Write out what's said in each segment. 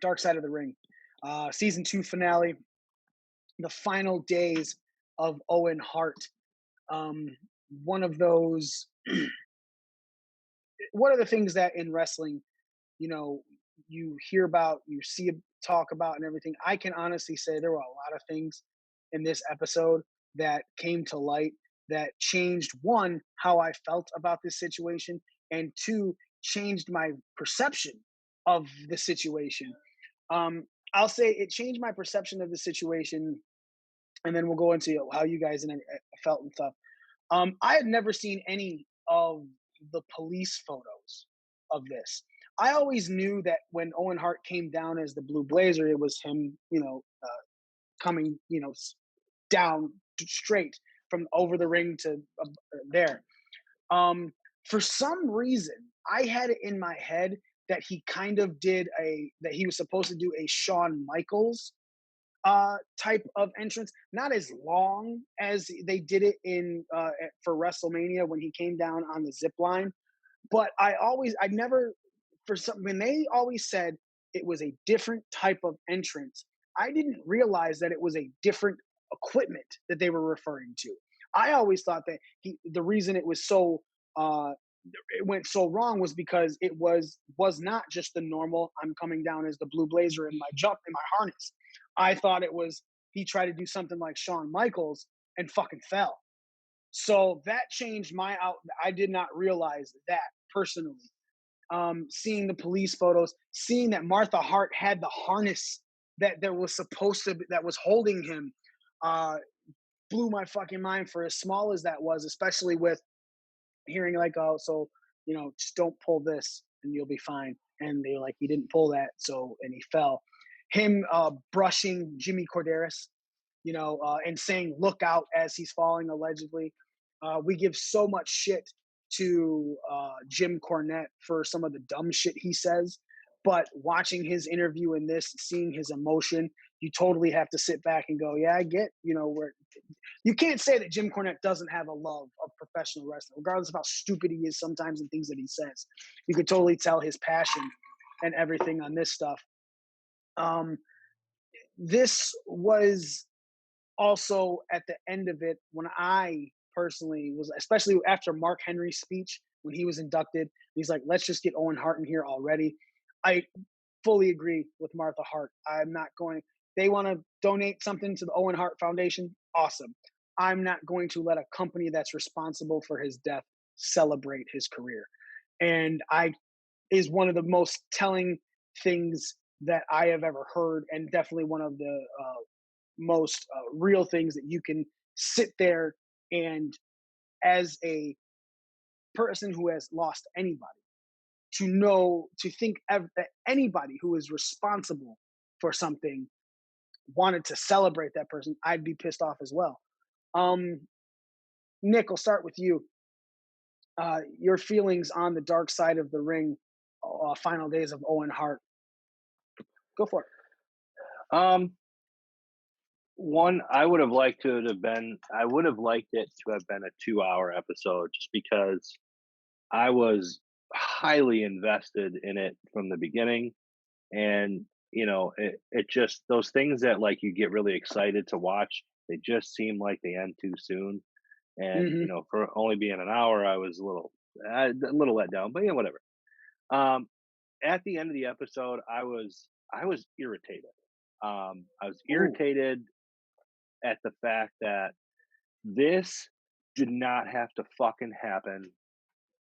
Dark Side of the Ring, season 2 finale, the final days of Owen Hart. Um, one of those, one of the things that in wrestling, you know, you hear about, you see talk about, and everything. I can honestly say there were a lot of things in this episode that came to light that changed, one, how I felt about this situation, and two, changed my perception of the situation. Um, I'll say it changed my perception of the situation, and then we'll go into how you guys felt and stuff. I had never seen any of the police photos of this. I always knew that when Owen Hart came down as the Blue Blazer, it was him, coming, down straight from over the ring to there. Um, for some reason, I had it in my head that he kind of that he was supposed to do a Shawn Michaels type of entrance, not as long as they did it in for WrestleMania when he came down on the zip line. But I never, for some, when they always said it was a different type of entrance, I didn't realize that it was a different equipment that they were referring to. I always thought that the reason it was so uh, it went so wrong was because it was not just the normal I'm coming down as the Blue Blazer in my harness. I thought it was he tried to do something like Shawn Michaels and fucking fell. So that changed my out. I did not realize that personally. Seeing the police photos, seeing that Martha Hart had the harness that there was supposed to be, that was holding him, uh, blew my fucking mind for as small as that was, especially with hearing like, oh, so just don't pull this and you'll be fine. And they like he didn't pull that, so and he fell. Him brushing Jimmy Corderas, and saying "look out" as he's falling allegedly. We give so much shit to Jim Cornette for some of the dumb shit he says, but watching his interview in this, seeing his emotion, you totally have to sit back and go, yeah, I get, where you can't say that Jim Cornette doesn't have a love of professional wrestling, regardless of how stupid he is sometimes and things that he says. You could totally tell his passion and everything on this stuff. Um, this was also at the end of it when I personally was, especially after Mark Henry's speech when he was inducted, he's like, let's just get Owen Hart in here already. I fully agree with Martha Hart. I'm not going, they want to donate something to the Owen Hart Foundation. Awesome. I'm not going to let a company that's responsible for his death celebrate his career. And I is one of the most telling things that I have ever heard, and definitely one of the most real things that you can sit there and, as a person who has lost anybody, to think that anybody who is responsible for something wanted to celebrate that person, I'd be pissed off as well. Um, Nick, I'll start with you. Your feelings on the Dark Side of the Ring, final days of Owen Hart. Go for it. Um, One, I would have liked it to have been a 2-hour episode just because I was highly invested in it from the beginning. And, it just, those things that like you get really excited to watch, they just seem like they end too soon. And, Hmm. for only being an hour, I was a little let down, but yeah, whatever. Um, at the end of the episode, I was irritated. I was Ooh. irritated at the fact that this did not have to fucking happen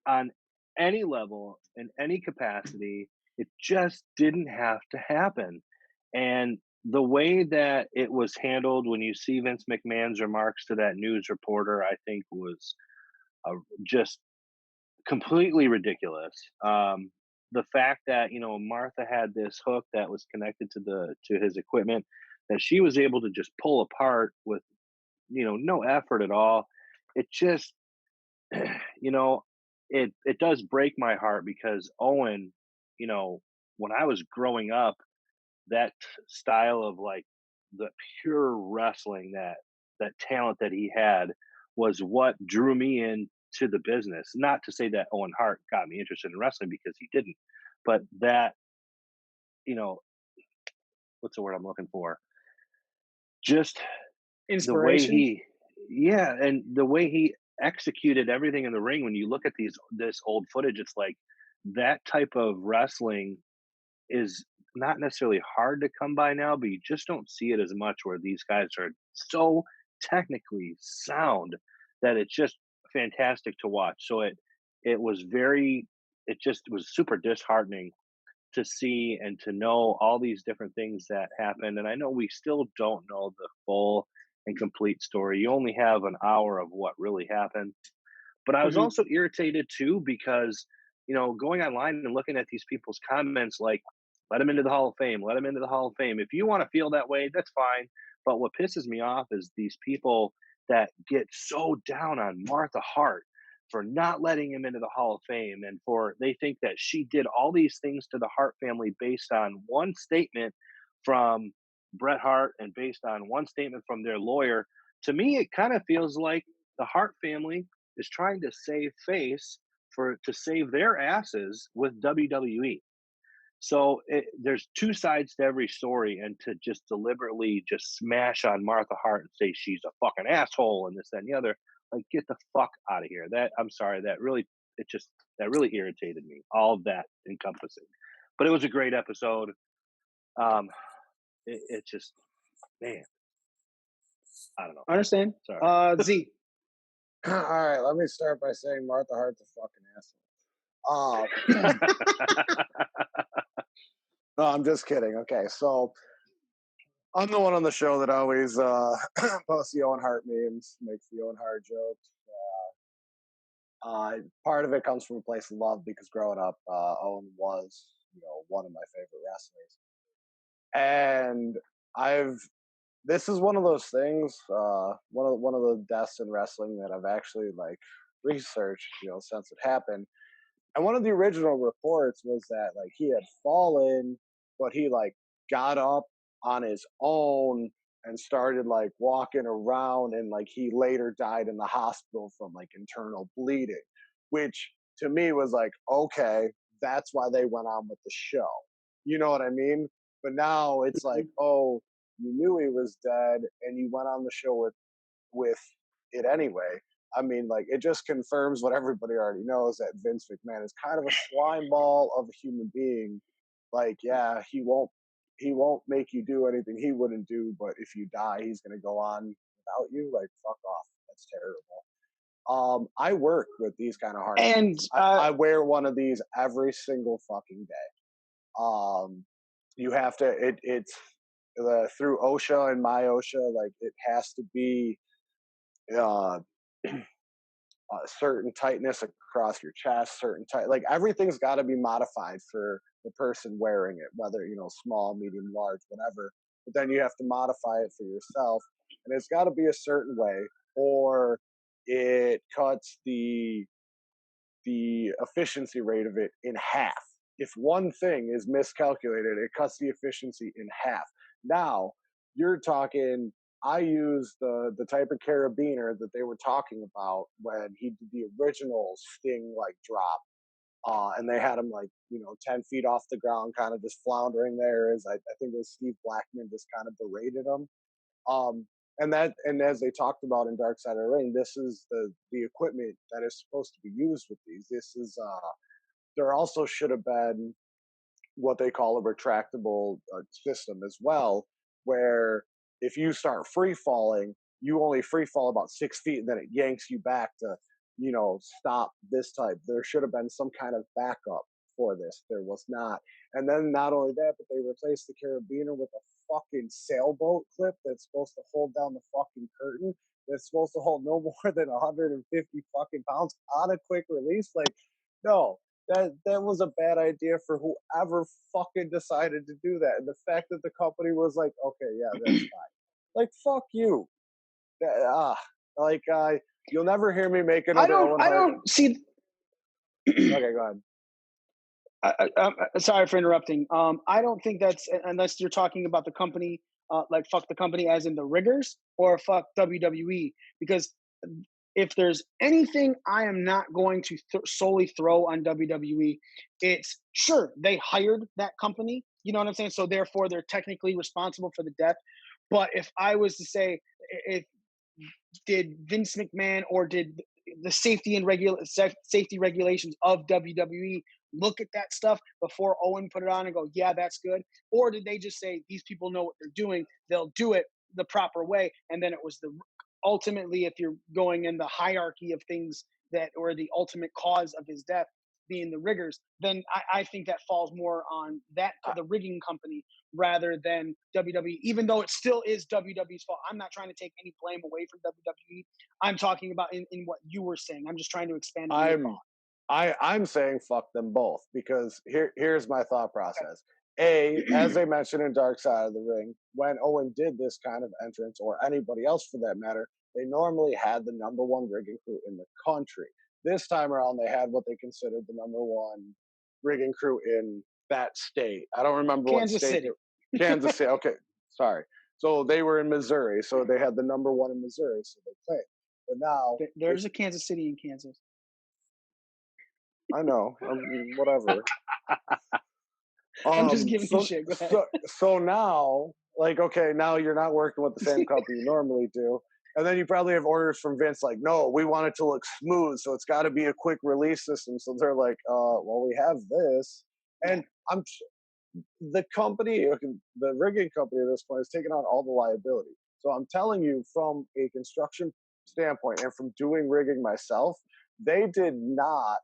on any level, in any capacity. It just didn't have to happen. And the way that it was handled when you see Vince McMahon's remarks to that news reporter, I think was just completely ridiculous. The fact that Martha had this hook that was connected to his equipment that she was able to just pull apart with no effort at all. It just you know it does break my heart because Owen, you know when I was growing up, that style of like the pure wrestling, that talent that he had was what drew me into the business. Not to say that Owen Hart got me interested in wrestling, because he didn't, but that you know what's the word I'm looking for? Just the way Inspiration. he yeah, and the way he executed everything in the ring, when you look at this old footage, it's like that type of wrestling is not necessarily hard to come by now, but you just don't see it as much where these guys are so technically sound that it's just fantastic to watch. So it was very it just was super disheartening to see and to know all these different things that happened. And I know we still don't know the full and complete story. You only have an hour of what really happened. But I was Hmm. also irritated too because, going online and looking at these people's comments like, let him into the Hall of Fame, let him into the Hall of Fame. If you want to feel that way, that's fine. But what pisses me off is these people that get so down on Martha Hart for not letting him into the Hall of Fame and for they think that she did all these things to the Hart family based on one statement from Bret Hart and based on one statement from their lawyer. To me, it kind of feels like the Hart family is trying to save face for to save their asses with WWE. So there's two sides to every story, and to just deliberately just smash on Martha Hart and say she's a fucking asshole and this that, and the other, like get the fuck out of here. That I'm sorry, that really irritated me. All of that encompassing, but it was a great episode. Um, it just man, I don't know. I understand. Sorry. Z. All right, let me start by saying Martha Hart's a fucking asshole. No, I'm just kidding. Okay, so I'm the one on the show that always posts the Owen Hart memes, makes the Owen Hart jokes. Part of it comes from a place of love because growing up, Owen was, one of my favorite wrestlers, and I've. This is one of those things, one of the deaths in wrestling that I've actually like researched, since it happened. And one of the original reports was that like he had fallen, but he like got up on his own and started like walking around, and like he later died in the hospital from like internal bleeding, which to me was like, okay, that's why they went on with the show. You know what I mean? But now it's like, oh, you knew he was dead and you went on the show with it anyway. I mean, like it just confirms what everybody already knows, that Vince McMahon is kind of a slime ball of a human being. Like, yeah, he won't make you do anything he wouldn't do, but if you die, he's gonna go on without you. Like, fuck off. That's terrible. I work with these kind of heart And attacks. I wear one of these every single fucking day. You have to. It's through OSHA and my OSHA. Like, it has to be uh, a certain tightness across your chest, certain tight, like everything's got to be modified for the person wearing it, whether small, medium, large, whatever. But then you have to modify it for yourself, and it's got to be a certain way, or it cuts the efficiency rate of it in half. If one thing is miscalculated, it cuts the efficiency in half. Now, you're talking, I use the type of carabiner that they were talking about when he did the original Sting like drop. And they had him like 10 feet off the ground, kind of just floundering there. As I think it was Steve Blackman just kind of berated him. Um, and as they talked about in Dark Side of the Ring, this is the equipment that is supposed to be used with these. This is there also should have been what they call a retractable system as well, where if you start free falling, you only free fall about 6 feet, and then it yanks you back to stop this type. There should have been some kind of backup for this. There was not. And then not only that, but they replaced the carabiner with a fucking sailboat clip that's supposed to hold down the fucking curtain. That's supposed to hold no more than 150 fucking pounds on a quick release. Like, no, that was a bad idea for whoever fucking decided to do that. And the fact that the company was like, okay, yeah, that's fine. Like, fuck you. That, like, you'll never hear me make I another don't. Owen I Hart. don't see. Okay, go ahead. Sorry for interrupting. I don't think that's unless you're talking about the company, like fuck the company, as in the riggers, or fuck WWE, because if there's anything I am not going to solely throw on WWE, it's sure they hired that company. You know what I'm saying? So therefore, they're technically responsible for the death. But if I was to say, if did Vince McMahon or did the safety regulations of WWE look at that stuff before Owen put it on and go, yeah, that's good? Or did they just say these people know what they're doing, they'll do it the proper way, and then it was the ultimately, if you're going in the hierarchy of things that or the ultimate cause of his death being the riggers, then I think that falls more on that the rigging company rather than WWE, even though it still is WWE's fault. I'm not trying to take any blame away from WWE. I'm talking about in what you were saying. I'm just trying to expand on your thought. I'm saying fuck them both, because here's my thought process. As I mentioned in Dark Side of the Ring, when Owen did this kind of entrance, or anybody else for that matter, they normally had the number one rigging crew in the country. This time around, they had what they considered the number one rigging crew in that state. I don't remember what Kansas state. City. Kansas City. Okay, sorry. So they were in Missouri. So they had the number one in Missouri. So they played. But now there's a Kansas City in Kansas. I know. Whatever. I'm just giving you shit. Go ahead. So now, like, okay, now you're not working with the same company you normally do. And then you probably have orders from Vince like, no, we want it to look smooth, so it's got to be a quick release system. So they're like, well, we have this. And the company, the rigging company at this point is taking on all the liability. So I'm telling you, from a construction standpoint and from doing rigging myself, they did not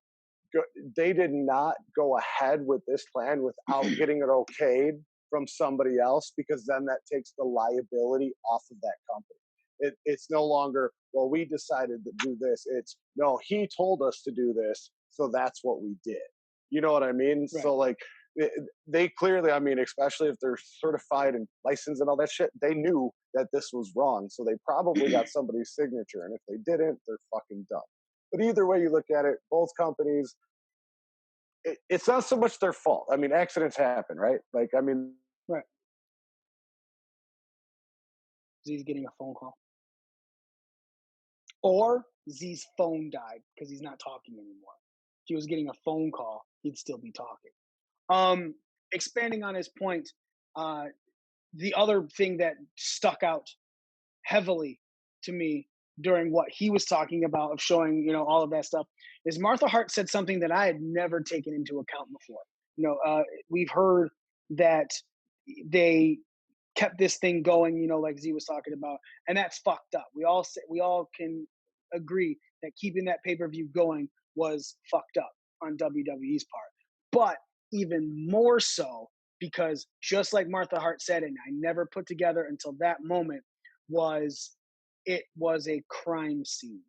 go ahead with this plan without getting it okayed from somebody else, because then that takes the liability off of that company. It's no longer, well, we decided to do this. It's, no, he told us to do this, so that's what we did. You know what I mean? Right. So, like, they clearly, I mean, especially if they're certified and licensed and all that shit, they knew that this was wrong. So they probably got somebody's signature. And if they didn't, they're fucking dumb. But either way you look at it, both companies, it's not so much their fault. I mean, accidents happen, right? Like, I mean, right. Z's getting a phone call, or Z's phone died because he's not talking anymore. If he was getting a phone call, he'd still be talking. Expanding on his point, the other thing that stuck out heavily to me during what he was talking about of showing, all of that stuff, is Martha Hart said something that I had never taken into account before. We've heard that they kept this thing going, like Z was talking about, and that's fucked up. We all can agree that keeping that pay-per-view going was fucked up on WWE's part. But even more so, because just like Martha Hart said, and I never put together until that moment, it was a crime scene.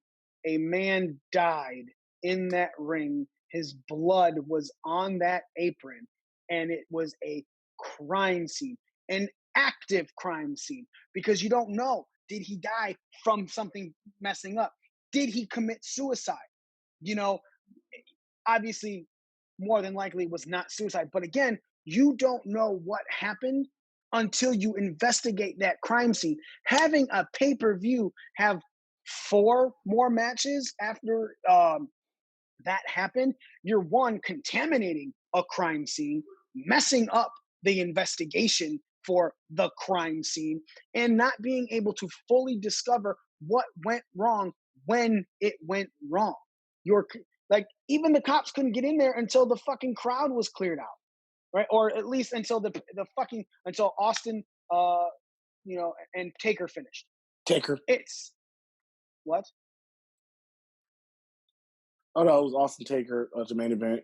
A man died in that ring. His blood was on that apron, and it was a crime scene, an active crime scene, because you don't know, did he die from something messing up? Did he commit suicide? Obviously, more than likely was not suicide. But again, you don't know what happened until you investigate that crime scene. Having a pay-per-view have 4 more matches after that happened, you're one, contaminating a crime scene, messing up the investigation for the crime scene, and not being able to fully discover what went wrong when it went wrong. You're like, even the cops couldn't get in there until the fucking crowd was cleared out, right? Or at least until until Austin, and Taker finished. Taker. It's what? Oh no, it was Austin Taker at the main event.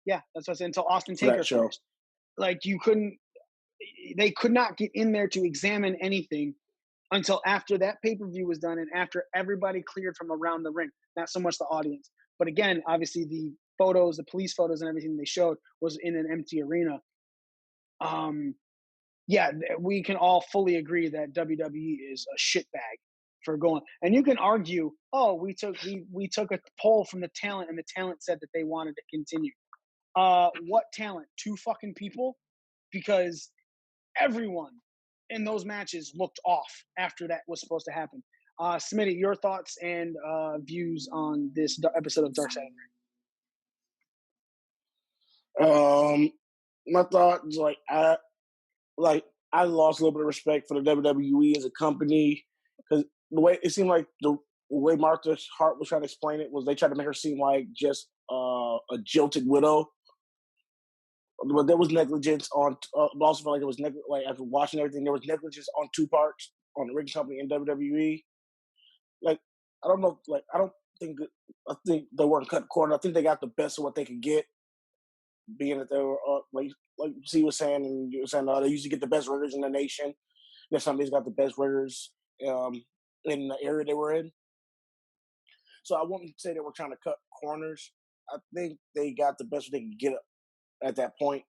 Yeah, that's what I said. Until Austin Taker finished, like they could not get in there to examine anything until after that pay-per-view was done and after everybody cleared from around the ring. Not so much the audience, but again, obviously the photos, the police photos, and everything they showed was in an empty arena. Yeah, we can all fully agree that WWE is a shitbag for going. And you can argue, oh, we took a poll from the talent, and the talent said that they wanted to continue. What talent? 2 fucking people? Because everyone in those matches looked off after that was supposed to happen. Smitty, your thoughts and views on this episode of Dark Side of the My thoughts, I lost a little bit of respect for the WWE as a company because the way it seemed like the way Martha Hart was trying to explain it was they tried to make her seem like just a jilted widow. But there was negligence on. Also, felt like there was like after watching everything, there was negligence on two parts on the ring company and WWE. Like I don't know. Like I don't think. I think they weren't cut corner. I think they got the best of what they could get. Being that they were like Z was saying, and you were saying they usually get the best riggers in the nation. That somebody's got the best riggers in the area they were in. So I wouldn't say they were trying to cut corners. I think they got the best they could get at that point.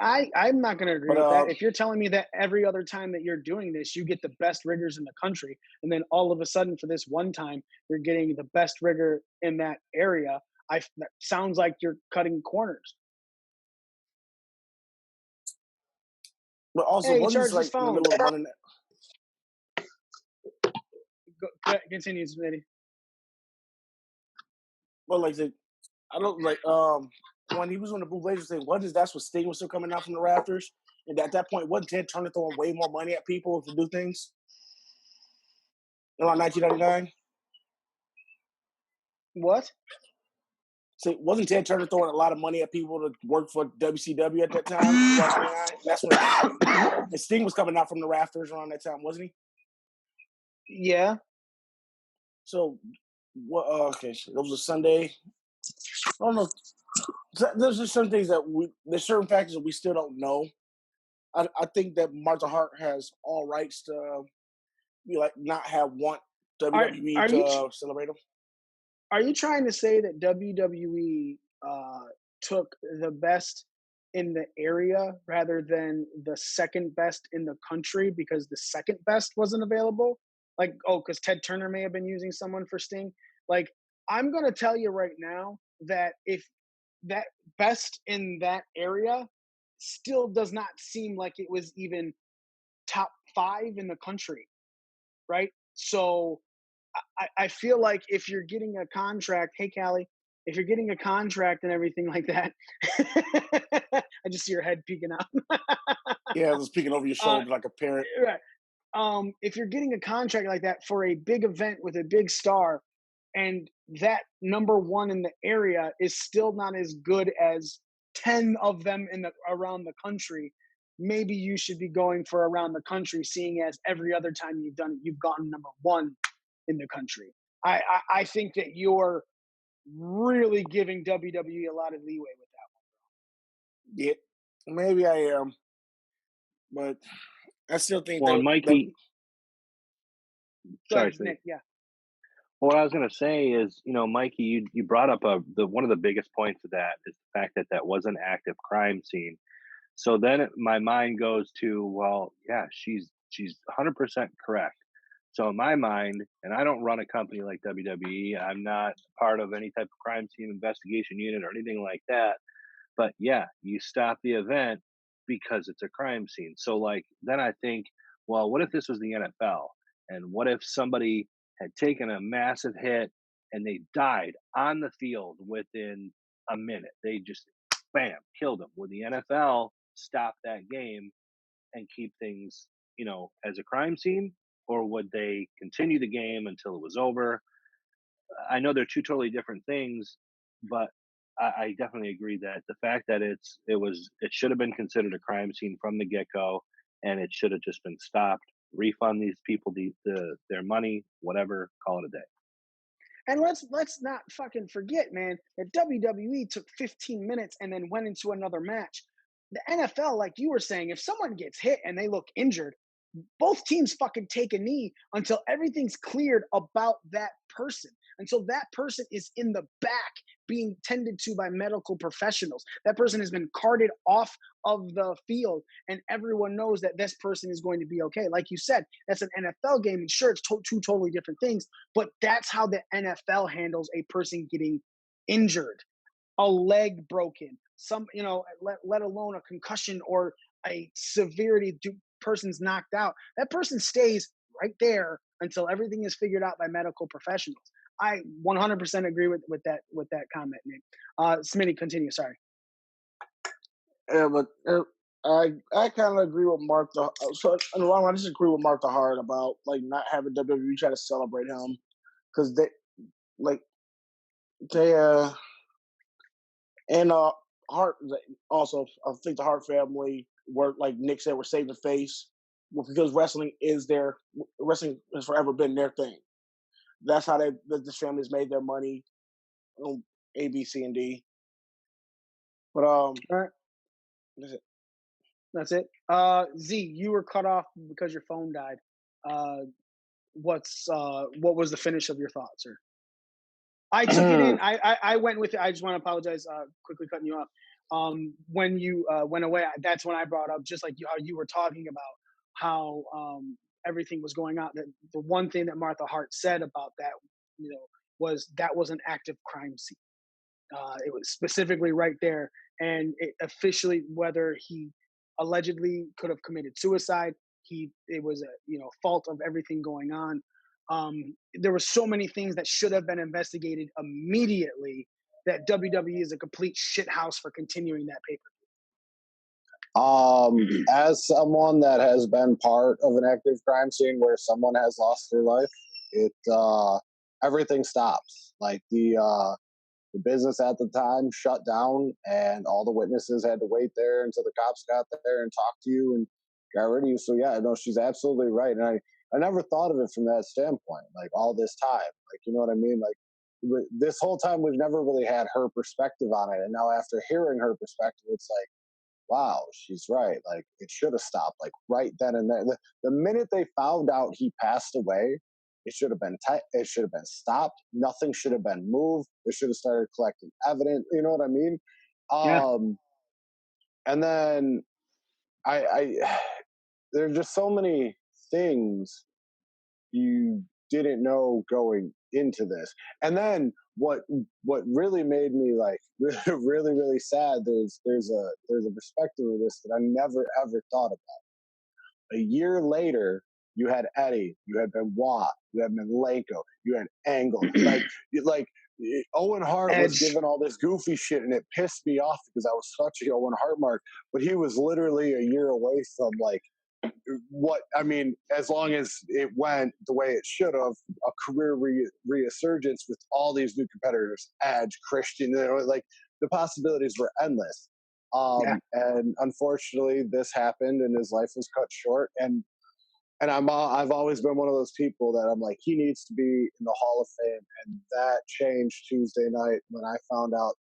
I'm not going to agree But with that. If you're telling me that every other time that you're doing this, you get the best riggers in the country, and then all of a sudden for this one time, you're getting the best rigger in that area, that sounds like you're cutting corners. But also, Hey, wasn't charge this like his in the phone. middle of running? Continue, Smitty. Well, like I don't like when he was on the Blue Blazers thing. That's what Sting was still coming out from the rafters, and at that point, wasn't Ted Turner throwing way more money at people to do things around 1999? What? So wasn't Ted Turner throwing a lot of money at people to work for WCW at that time? Around 99? That's when and Sting was coming out from the rafters around that time, wasn't he? Yeah. So what? Okay, so it was a Sunday. I don't know. There's just some things that there's certain factors that we still don't know. I think that Martha Hart has all rights to not want WWE to celebrate them. Are you trying to say that WWE took the best in the area rather than the second best in the country because the second best wasn't available? Like, because Ted Turner may have been using someone for Sting. Like, I'm going to tell you right now that if that best in that area still does not seem like it was even top 5 in the country, right? So I feel like if you're getting a contract, hey Callie, if you're getting a contract and everything like that, I just see your head peeking out. Yeah, I was peeking over your shoulder like a parent. Right. If you're getting a contract like that for a big event with a big star, and that number one in the area is still not as good as 10 of them around the country, maybe you should be going for around the country, seeing as every other time you've done it, you've gotten number one in the country. I think that you're really giving WWE a lot of leeway with that one. Yeah, maybe I am, but I still think well, that Mikey. Sorry, Nick. Yeah. What I was going to say is, Mikey, you brought up one of the biggest points of that is the fact that that was an active crime scene. So then my mind goes to, well, yeah, she's 100% correct. So in my mind, and I don't run a company like WWE, I'm not part of any type of crime scene investigation unit or anything like that. But yeah, you stop the event because it's a crime scene. So then I think, well, what if this was the NFL? And what if somebody had taken a massive hit and they died on the field within a minute? They just, bam, killed them. Would the NFL stop that game and keep things, as a crime scene? Or would they continue the game until it was over? I know they're two totally different things, but I definitely agree that the fact that it should have been considered a crime scene from the get-go, and it should have just been stopped. Refund these people their money, whatever, call it a day. And let's not fucking forget, man, that WWE took 15 minutes and then went into another match. The NFL, like you were saying, if someone gets hit and they look injured, both teams fucking take a knee until everything's cleared about that person, until that person is in the back being tended to by medical professionals. That person has been carted off of the field, and everyone knows that this person is going to be okay. Like you said, that's an NFL game, and sure, it's two totally different things, but that's how the NFL handles a person getting injured, a leg broken, let alone a concussion or a severity person's knocked out. That person stays right there until everything is figured out by medical professionals. I 100% agree with that comment, Nick. Smitty, continue. Sorry. Yeah, but I kind of agree with Martha. So in the long run, I disagree with Martha Hart about like not having WWE try to celebrate him because like they and Hart also, I think the Hart family were, like Nick said, were saving face because wrestling is forever been their thing. That's how this family's made their money. A, B, C, and D. But All right. that's it. That's it. Z, you were cut off because your phone died. What was the finish of your thoughts, sir? I took it in. I went with it. I just want to apologize. Quickly cutting you off. When you went away, that's when I brought up just like how you were talking about how everything was going on. The one thing that Martha Hart said about that, was that was an active crime scene. It was specifically right there, and it officially, whether he allegedly could have committed suicide, it was a fault of everything going on. There were so many things that should have been investigated immediately that WWE is a complete shithouse for continuing that paper. As someone that has been part of an active crime scene where someone has lost their life, it everything stops. Like the business at the time shut down, and all the witnesses had to wait there until the cops got there and talked to you and got rid of you. So yeah, no, she's absolutely right, and I never thought of it from that standpoint. Like all this time, like you know what I mean? Like this whole time, we've never really had her perspective on it, and now after hearing her perspective, it's like, wow, she's right. Like it should have stopped like right then and there. The minute they found out he passed away, it should have been it should have been stopped. Nothing should have been moved. They should have started collecting evidence. You know what I mean? Yeah. And then I there's just so many things you didn't know going into this. And then what really made me like really really sad, there's a perspective of this that I never ever thought about. A year later, you had Eddie, you had Benoit, you had Malenko, you had Angle. like Owen Hart was Edge. given all this goofy shit, and it pissed me off because I was such a Owen Hart mark. But he was literally a year away from like what I mean, as long as it went the way it should have, a career resurgence with all these new competitors, Edge, Christian, like the possibilities were endless. Yeah. And unfortunately, this happened, and his life was cut short. And I've always been one of those people that I'm like, he needs to be in the Hall of Fame, and that changed Tuesday night when I found out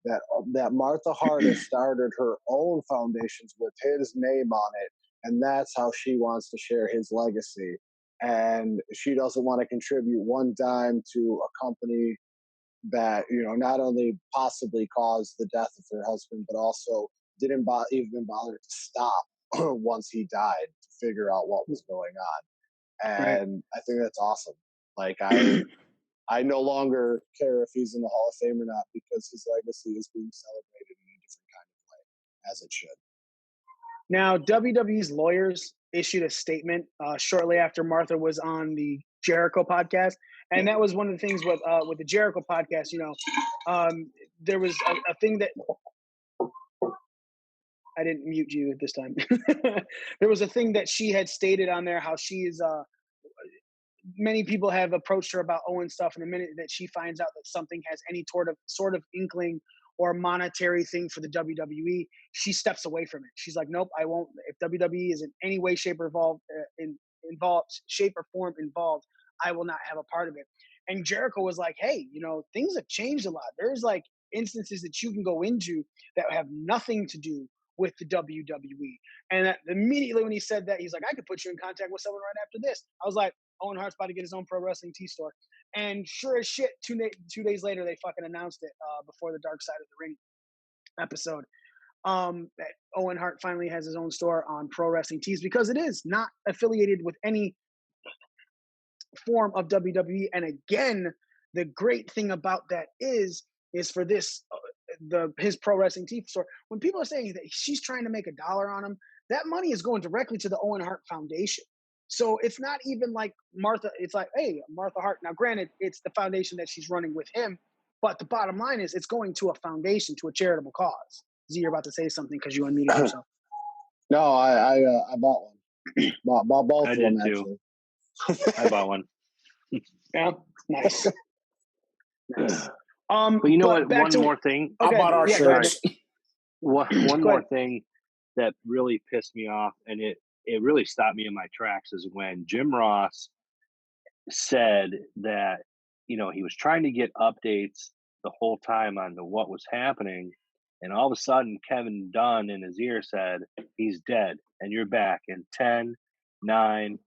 that Martha Hart has started her own foundations with his name on it, and that's how she wants to share his legacy. And she doesn't want to contribute one dime to a company that not only possibly caused the death of her husband, but also didn't even bother to stop once he died to figure out what was going on. Right. And I think that's awesome. Like I no longer care if he's in the Hall of Fame or not, because his legacy is being celebrated in a different kind of way, as it should. Now, WWE's lawyers issued a statement shortly after Martha was on the Jericho podcast, and that was one of the things with the Jericho podcast. There was a thing that I didn't mute you at this time. There was a thing that she had stated on there, how she is. Many people have approached her about Owen stuff, and the minute that she finds out that something has any sort of inkling or monetary thing for the WWE, she steps away from it. She's like, nope, I won't. If WWE is in any way, shape, or shape or form involved, I will not have a part of it. And Jericho was like, hey, things have changed a lot. There's like instances that you can go into that have nothing to do with the WWE. And immediately when he said that, he's like, I could put you in contact with someone right after this. I was like, Owen Hart's about to get his own pro wrestling store. And sure as shit, 2 days later, they fucking announced it before the Dark Side of the Ring episode. That Owen Hart finally has his own store on Pro Wrestling Tees, because it is not affiliated with any form of WWE. And again, the great thing about that is for this his Pro Wrestling Tees store. When people are saying that she's trying to make $1 on him, that money is going directly to the Owen Hart Foundation. So it's not even like Martha. It's like, hey, Martha Hart. Now, granted, it's the foundation that she's running with him, but the bottom line is it's going to a foundation, to a charitable cause. Z, you're about to say something because you unmuted yourself. No, I bought one. Bought both I of did them too. actually. I bought one. Yeah, nice. Nice. But you know what? back One to more thing. I bought our yeah, go ahead. shirts. One Go more ahead. thing that really pissed me off, and it really stopped me in my tracks, is when Jim Ross said that, you know, he was trying to get updates the whole time on what was happening, and all of a sudden Kevin Dunn in his ear said, he's dead and you're back in 10, 9.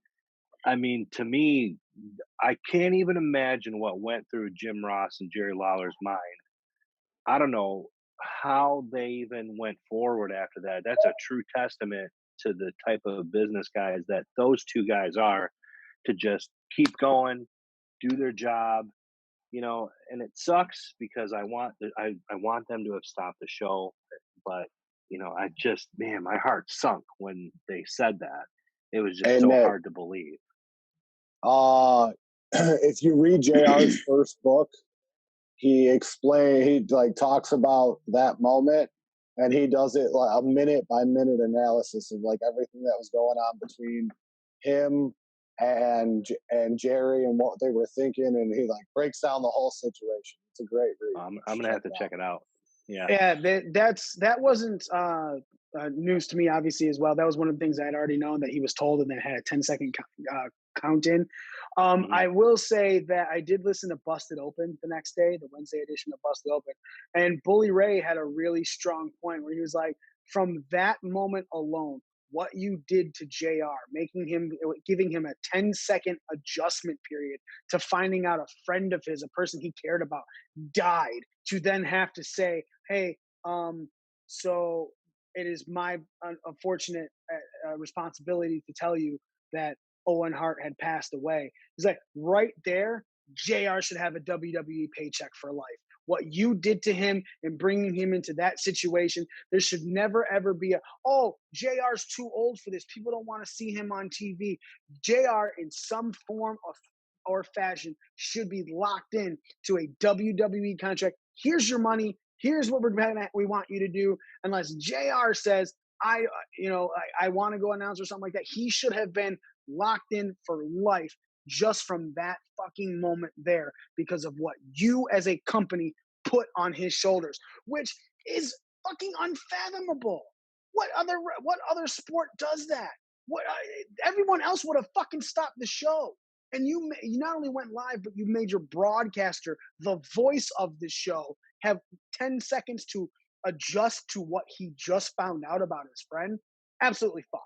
I mean, to me, I can't even imagine what went through Jim Ross and Jerry Lawler's mind. I don't know how they even went forward after that. That's a true testament to the type of business guys that those two guys are, to just keep going, do their job, you know. And it sucks because I want them to have stopped the show, but you know, I just, man, my heart sunk when they said that. It was just And so hard to believe. If you read JR's first book, he like talks about that moment, and he does it like a minute by minute analysis of like everything that was going on between him and Jerry and what they were thinking, and he like breaks down the whole situation. It's a great read. I'm gonna have to check it out. Yeah. Yeah, that wasn't news to me, obviously, as well. That was one of the things I had already known, that he was told, and then had a 10-second count in. I will say that I did listen to Busted Open the next day, the Wednesday edition of Busted Open, and Bully Ray had a really strong point where he was like, from that moment alone, what you did to JR, giving him a 10-second adjustment period to finding out a friend of his, a person he cared about, died, to then have to say, hey, so it is my unfortunate responsibility to tell you that Owen Hart had passed away. He's like, right there, JR should have a WWE paycheck for life. What you did to him and bringing him into that situation, there should never, ever be JR's too old for this. People don't want to see him on TV. JR, in some form or fashion, should be locked in to a WWE contract. Here's your money. Here's what we want you to do. Unless JR says, I want to go announce or something like that, he should have been locked in for life just from that fucking moment there, because of what you as a company put on his shoulders, which is fucking unfathomable. What other sport does that? Everyone else would have fucking stopped the show. And you not only went live, but you made your broadcaster, the voice of the show, have 10 seconds to adjust to what he just found out about his friend. Absolutely fucked.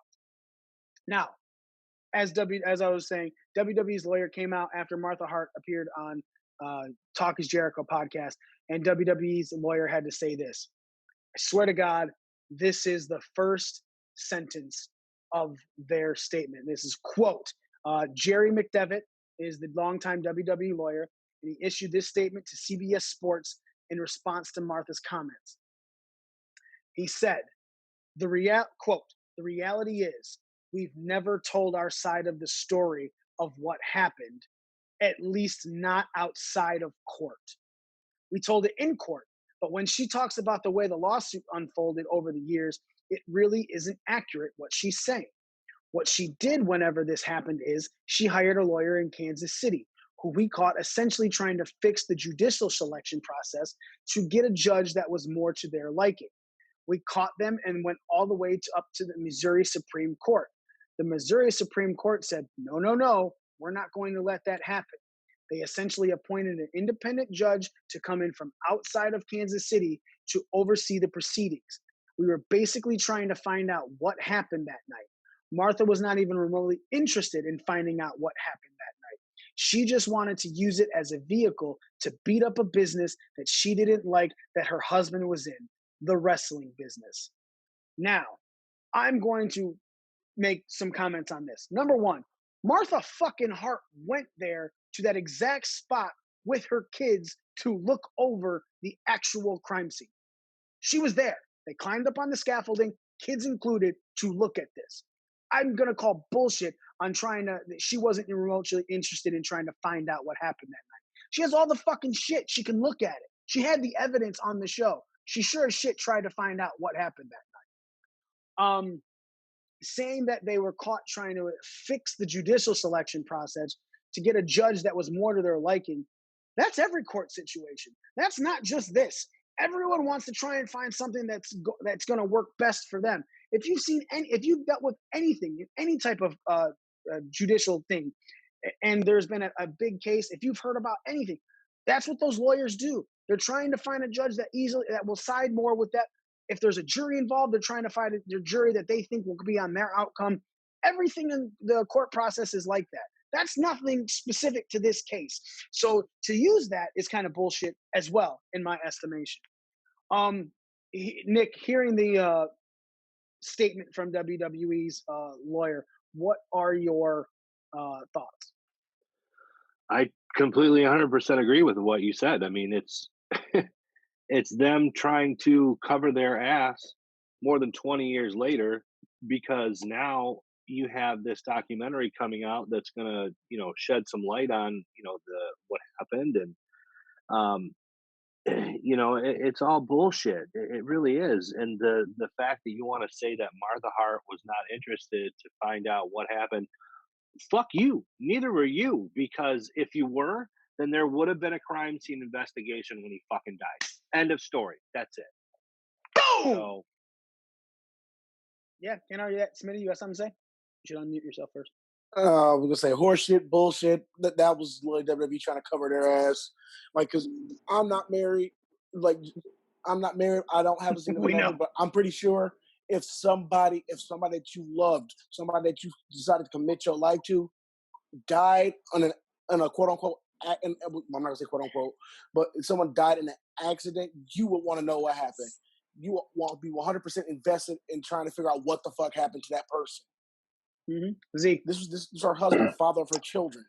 Now, as I was saying, WWE's lawyer came out after Martha Hart appeared on Talk Is Jericho podcast, and WWE's lawyer had to say this. I swear to God, this is the first sentence of their statement. This is, quote, Jerry McDevitt is the longtime WWE lawyer, and he issued this statement to CBS Sports in response to Martha's comments. He said, quote, the reality is, we've never told our side of the story of what happened, at least not outside of court. We told it in court, but when she talks about the way the lawsuit unfolded over the years, it really isn't accurate what she's saying. What she did whenever this happened is she hired a lawyer in Kansas City who we caught essentially trying to fix the judicial selection process to get a judge that was more to their liking. We caught them and went all the way up to the Missouri Supreme Court. The Missouri Supreme Court said, no, we're not going to let that happen. They essentially appointed an independent judge to come in from outside of Kansas City to oversee the proceedings. We were basically trying to find out what happened that night. Martha was not even remotely interested in finding out what happened that night. She just wanted to use it as a vehicle to beat up a business that she didn't like that her husband was in, the wrestling business. Now, I'm going to make some comments on this. Number one, Martha fucking Hart went there to that exact spot with her kids to look over the actual crime scene. She was there. They climbed up on the scaffolding, kids included, to look at this. I'm gonna call bullshit on trying to. She wasn't remotely interested in trying to find out what happened that night. She has all the fucking shit. She can look at it. She had the evidence on the show. She sure as shit tried to find out what happened that night. Saying that they were caught trying to fix the judicial selection process to get a judge that was more to their liking. That's every court situation. That's not just this. Everyone wants to try and find something that's going to work best for them. If you've dealt with anything, any type of judicial thing, and there's been a big case, if you've heard about anything, that's what those lawyers do. They're trying to find a judge that will side more with that. If there's a jury involved, they're trying to find a jury that they think will be on their outcome. Everything in the court process is like that. That's nothing specific to this case. So to use that is kind of bullshit as well, in my estimation. Nick, hearing the statement from WWE's lawyer, what are your thoughts? I completely 100% agree with what you said. I mean, it's it's them trying to cover their ass more than 20 years later, because now you have this documentary coming out that's going to, shed some light on, what happened. And, it's all bullshit. It really is. And the fact that you want to say that Martha Hart was not interested to find out what happened, fuck you. Neither were you, because if you were, then there would have been a crime scene investigation when he fucking died. End of story. That's it. Boom! So, yeah, can't argue that. Smitty, you got something to say? You should unmute yourself first. We're gonna say horseshit, bullshit. That was like WWE trying to cover their ass. Like, cause I'm not married. Like, I'm not married. I don't have a significant other, but I'm pretty sure if somebody that you loved, somebody that you decided to commit your life to, died on a quote unquote, I'm not gonna say quote unquote, but if someone died in an accident, you would want to know what happened. You would want to be 100% invested in trying to figure out what the fuck happened to that person. Mm-hmm. Z, this is her husband, father of her children.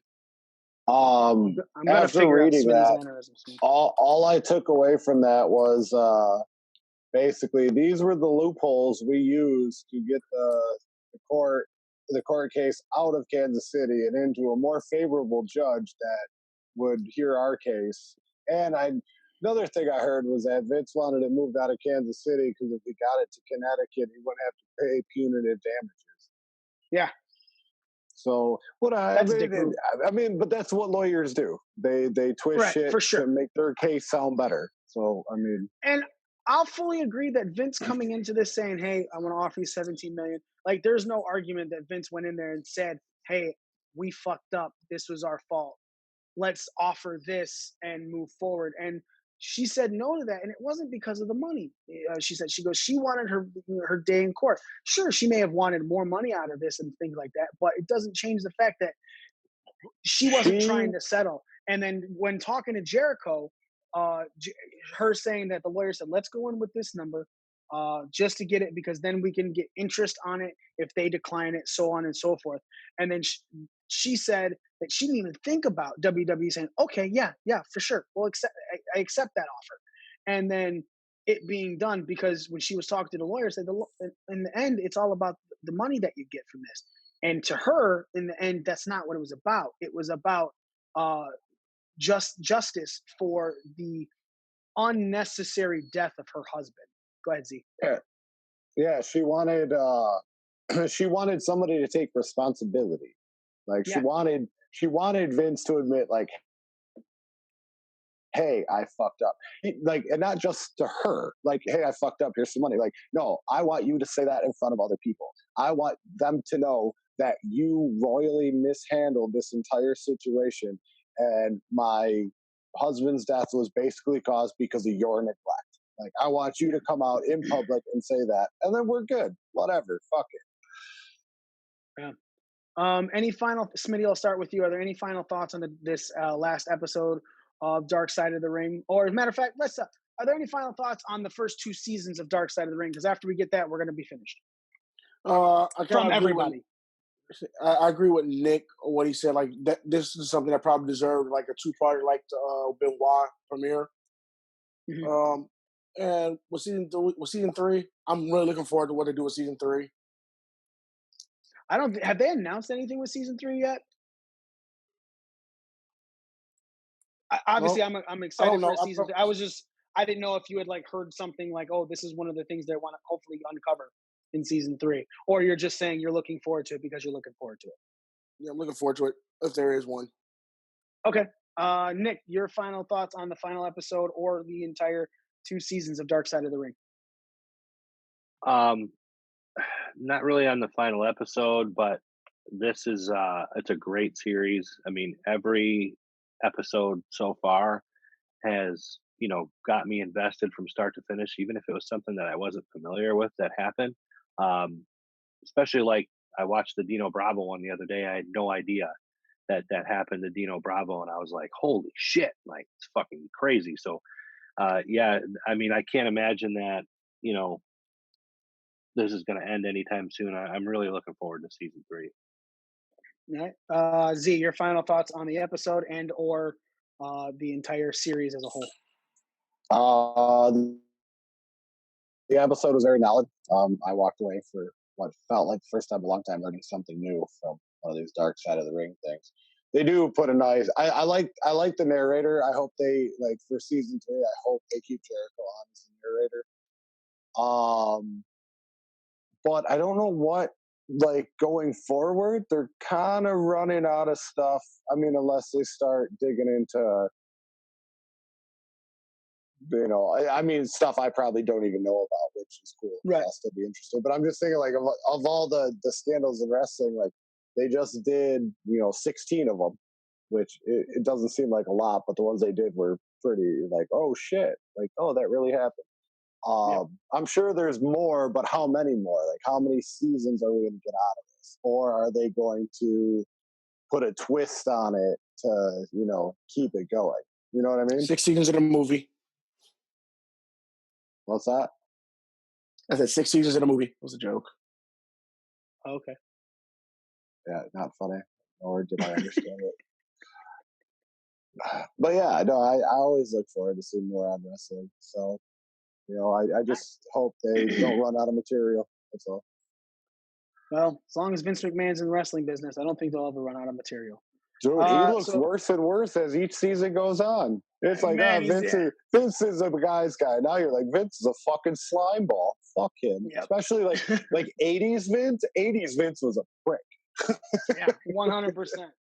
I'm gonna After figure reading out that, mannerisms. all I took away from that was basically these were the loopholes we used to get the court case out of Kansas City and into a more favorable judge that would hear our case. And another thing I heard was that Vince wanted it moved out of Kansas City because if he got it to Connecticut, he wouldn't have to pay punitive damages. Yeah. So but that's what lawyers do. They twist shit for sure to make their case sound better. So I mean, and I'll fully agree that Vince coming into this saying, "Hey, I want to offer you $17 million." Like, there's no argument that Vince went in there and said, "Hey, we fucked up. This was our fault. Let's offer this and move forward." And she said no to that, and it wasn't because of the money. She wanted her day in court. Sure, she may have wanted more money out of this and things like that, but it doesn't change the fact that she wasn't trying to settle. And then when talking to Jericho, her saying that the lawyer said, "Let's go in with this number just to get it, because then we can get interest on it if they decline it, so on and so forth." And then she said that she didn't even think about WWE saying, "Okay, yeah, for sure, I accept that offer." And then it being done, because when she was talking to the lawyer, said, in the end, it's all about the money that you get from this. And to her, in the end, that's not what it was about. It was about justice for the unnecessary death of her husband. Go ahead, Z. Yeah. She wanted she wanted somebody to take responsibility. Like she wanted Vince to admit, like, "Hey, I fucked up." Like, and not just to her, like, "Hey, I fucked up. Here's some money." Like, no, I want you to say that in front of other people. I want them to know that you royally mishandled this entire situation, and my husband's death was basically caused because of your neglect. Like, I want you to come out in public and say that, and then we're good. Whatever, fuck it. Yeah. Any final, Smitty? I'll start with you. Are there any final thoughts on this last episode of Dark Side of the Ring? Or, as a matter of fact, are there any final thoughts on the first 2 seasons of Dark Side of the Ring? Because after we get that, we're going to be finished. From everybody. I agree with Nick on what he said. Like, that, this is something that probably deserved like a 2-parter, like the Benoit premiere. Mm-hmm. And with season 3, I'm really looking forward to what they do with season 3. I don't. Have they announced anything with season 3 yet? Obviously, Well, I'm I don't excited for know. a season 3. I didn't know if you had like heard something like, oh, this is one of the things they want to hopefully uncover in season 3, or you're just saying you're looking forward to it because you're looking forward to it. Yeah, I'm looking forward to it if there is one. Okay, Nick, your final thoughts on the final episode or the entire 2 seasons of Dark Side of the Ring? Um, not really on the final episode, but this is it's a great series. I mean, every episode so far has, got me invested from start to finish, even if it was something that I wasn't familiar with that happened. Um, especially like I watched the Dino Bravo one the other day. I had no idea that happened to Dino Bravo, and I was like, holy shit, like it's fucking crazy. So yeah, I mean, I can't imagine that, you know, this is going to end anytime soon. I'm really looking forward to season 3. All right. Z, your final thoughts on the episode and or the entire series as a whole? The episode was very valid. I walked away for what felt like the first time in a long time learning something new from one of these Dark Side of the Ring things. They do put a nice. I like the narrator. I hope they like for season 3. I hope they keep Jericho on as the narrator. But I don't know what like going forward. They're kind of running out of stuff. I mean, unless they start digging into I mean, stuff I probably don't even know about, which is cool. Right. I'll still be interested. But I'm just thinking, like, of all the scandals in wrestling, like, they just did, 16 of them, which it doesn't seem like a lot, but the ones they did were pretty, like, oh, shit. Like, oh, that really happened. Yep. I'm sure there's more, but how many more? Like, how many seasons are we going to get out of this? Or are they going to put a twist on it to, keep it going? You know what I mean? 6 seasons in a movie. What's that? I said 6 seasons in a movie. It was a joke. Okay. Yeah, not funny. Or did I understand it? But yeah, no, I always look forward to seeing more on wrestling. So, I just hope they don't run out of material. That's all. Well, as long as Vince McMahon's in the wrestling business, I don't think they'll ever run out of material. Dude, he looks worse and worse as each season goes on. It's like, man, Vince is a guy's guy. Now you're like, Vince is a fucking slime ball. Fuck him. Yep. Especially like 80s Vince. 80s Vince was a prick. Yeah, 100%.